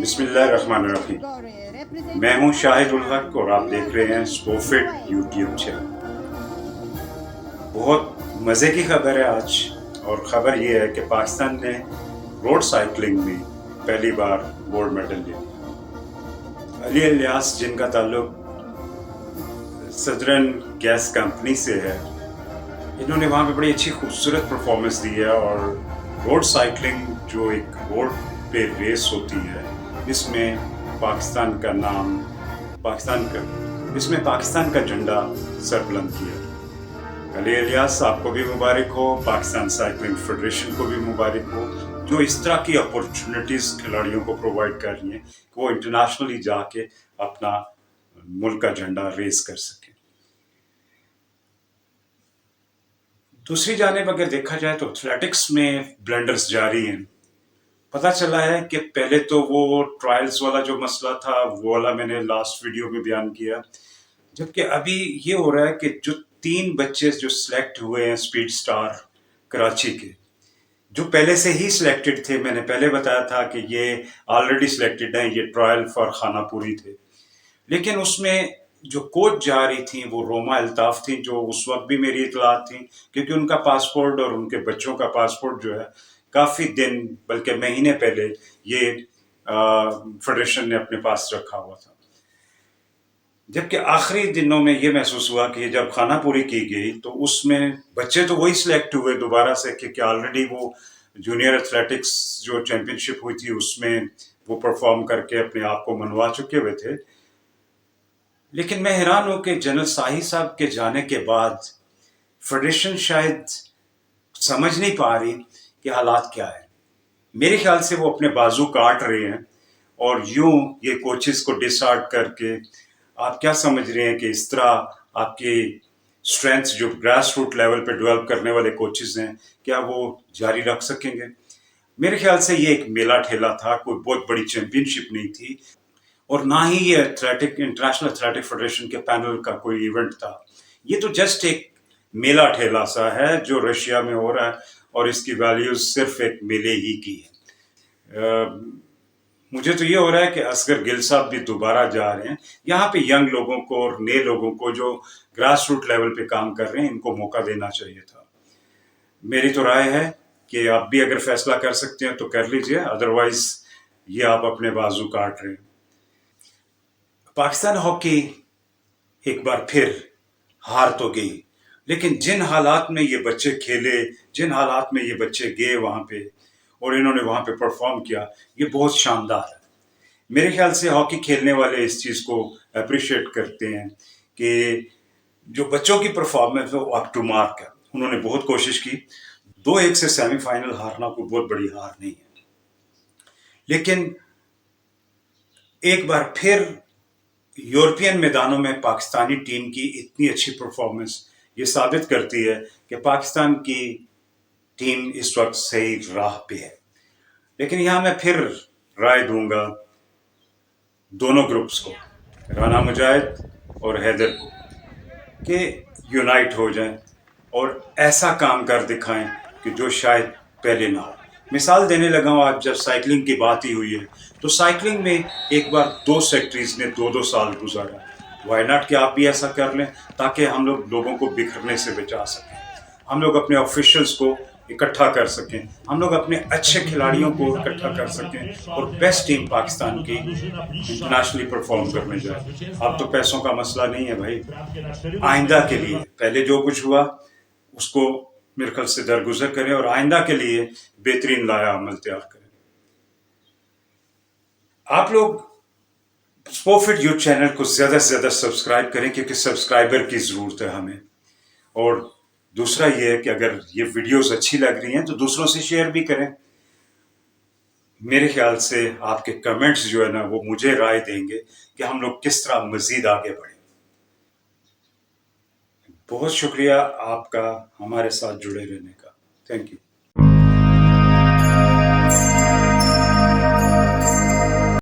बिस्मिल्लाहिर्रहमानिर्रहीम। मैं हूं शाहिद उल हक और आप देख रहे हैं स्पोफिट यूट्यूब चैनल। बहुत मज़े की खबर है आज, और ख़बर ये है कि पाकिस्तान ने रोड साइकिलिंग में पहली बार गोल्ड मेडल ले लिया। अली इलियास, जिनका ताल्लुक सदरन गैस कंपनी से है, इन्होंने वहाँ पे बड़ी अच्छी खूबसूरत परफॉर्मेंस दी है। और रोड साइकिलिंग जो एक रोड पे रेस होती है, इसमें पाकिस्तान का नाम, इसमें पाकिस्तान का झंडा सरबुलंद किया। अली इलियास, आपको भी मुबारक हो, पाकिस्तान साइकिलिंग फेडरेशन को भी मुबारक हो, जो इस तरह की अपॉर्चुनिटीज खिलाड़ियों को प्रोवाइड कर रही हैं कि वो इंटरनेशनली जाके अपना मुल्क का झंडा रेस कर सकें। दूसरी जानिब अगर देखा जाए तो एथलेटिक्स में ब्लेंडर्स जारी हैं। पता चला है कि पहले तो वो ट्रायल्स वाला जो मसला था, वो वाला मैंने लास्ट वीडियो में बयान किया, जबकि अभी ये हो रहा है कि जो 3 बच्चे जो सिलेक्ट हुए हैं स्पीड स्टार कराची के, जो पहले से ही सिलेक्टेड थे, मैंने पहले बताया था कि ये ऑलरेडी सिलेक्टेड हैं, ये ट्रायल फॉर खानापुरी थे, लेकिन उसमें जो कोच जा रही थी वो रोमा अल्ताफ थी, जो उस वक्त भी मेरी इतलात थी, क्योंकि उनका पासपोर्ट और उनके बच्चों का पासपोर्ट जो है काफ़ी दिन बल्कि महीने पहले ये फेडरेशन ने अपने पास रखा हुआ था। जबकि आखिरी दिनों में ये महसूस हुआ कि जब खानापुरी की गई तो उसमें बच्चे तो वही सिलेक्ट हुए दोबारा से, क्योंकि ऑलरेडी वो जूनियर एथलेटिक्स जो चैंपियनशिप हुई थी उसमें वो परफॉर्म करके अपने आप को मनवा चुके हुए थे। लेकिन मैं हैरान हूं कि जनरल शाही साहब के जाने के बाद फेडरेशन शायद समझ नहीं पा रही कि हालात क्या है। मेरे ख्याल से वो अपने बाजू काट रहे हैं, और यूं ये कोचेस को डिसहार्ट करके, आप क्या समझ रहे हैं कि इस तरह आपकी स्ट्रेंथ जो ग्रास रूट लेवल पे डेवलप करने वाले कोचेस हैं, क्या वो जारी रख सकेंगे? मेरे ख्याल से ये एक मेला ठेला था, कोई बहुत बड़ी चैंपियनशिप नहीं थी, और ना ही ये इंटरनेशनल एथलेटिक फेडरेशन के पैनल का कोई इवेंट था। ये तो जस्ट एक मेला ठेला सा है जो रशिया में हो रहा है, और इसकी वैल्यूज सिर्फ एक मेले ही की है। मुझे तो ये हो रहा है कि असगर गिल साहब भी दोबारा जा रहे हैं। यहाँ पे यंग लोगों को और नए लोगों को जो ग्रास रूट लेवल पे काम कर रहे हैं, इनको मौका देना चाहिए था। मेरी तो राय है कि आप भी अगर फैसला कर सकते हैं तो कर लीजिए, अदरवाइज ये आप अपने बाजू काट रहे हैं। पाकिस्तान हॉकी एक बार फिर हार तो गई, लेकिन जिन हालात में ये बच्चे खेले, जिन हालात में ये बच्चे गए वहां पे और इन्होंने वहां पे परफॉर्म किया, ये बहुत शानदार है। मेरे ख्याल से हॉकी खेलने वाले इस चीज को अप्रिशिएट करते हैं कि जो बच्चों की परफॉर्मेंस है वो अप टू मार्क है। उन्होंने बहुत कोशिश की। 2-1 से सेमीफाइनल हारना कोई बहुत बड़ी हार नहीं है, लेकिन एक बार फिर यूरोपियन मैदानों में पाकिस्तानी टीम की इतनी अच्छी परफॉर्मेंस ये साबित करती है कि पाकिस्तान की टीम इस वक्त सही राह पे है। लेकिन यहां मैं फिर राय दूंगा दोनों ग्रुप्स को, राना मुजाहिद और हैदर को, कि यूनाइट हो जाएं और ऐसा काम कर दिखाएं कि जो शायद पहले ना हो। मिसाल देने लगा हूं, आज जब साइकिलिंग की बात ही हुई है, तो साइकिलिंग में एक बार 2 सेक्रेटरीज ने 2-2 साल गुजारा। वाई नॉट कि आप भी ऐसा कर लें, ताकि हम लोग लोगों को बिखरने से बचा सकें, हम लोग अपने ऑफिशियल्स को इकट्ठा कर सकें, हम लोग अपने अच्छे खिलाड़ियों को इकट्ठा कर सकें, और बेस्ट टीम पाकिस्तान की इंटरनेशनली परफॉर्म करने जाए। अब तो पैसों का मसला नहीं है भाई, आइंदा के लिए पहले जो कुछ हुआ उसको मेरे ख्याल से दरगुजर करें, और आइंदा के लिए बेहतरीन लाया अमल तैयार करें। आप लोग स्पोफिट यूथ चैनल को ज्यादा से ज्यादा सब्सक्राइब करें, क्योंकि सब्सक्राइबर की जरूरत है हमें। और दूसरा ये है कि अगर ये वीडियोस अच्छी लग रही हैं तो दूसरों से शेयर भी करें। मेरे ख्याल से आपके कमेंट्स जो है ना, वो मुझे राय देंगे कि हम लोग किस तरह मजीद आगे बढ़े। बहुत शुक्रिया आपका हमारे साथ जुड़े रहने का। Thank you.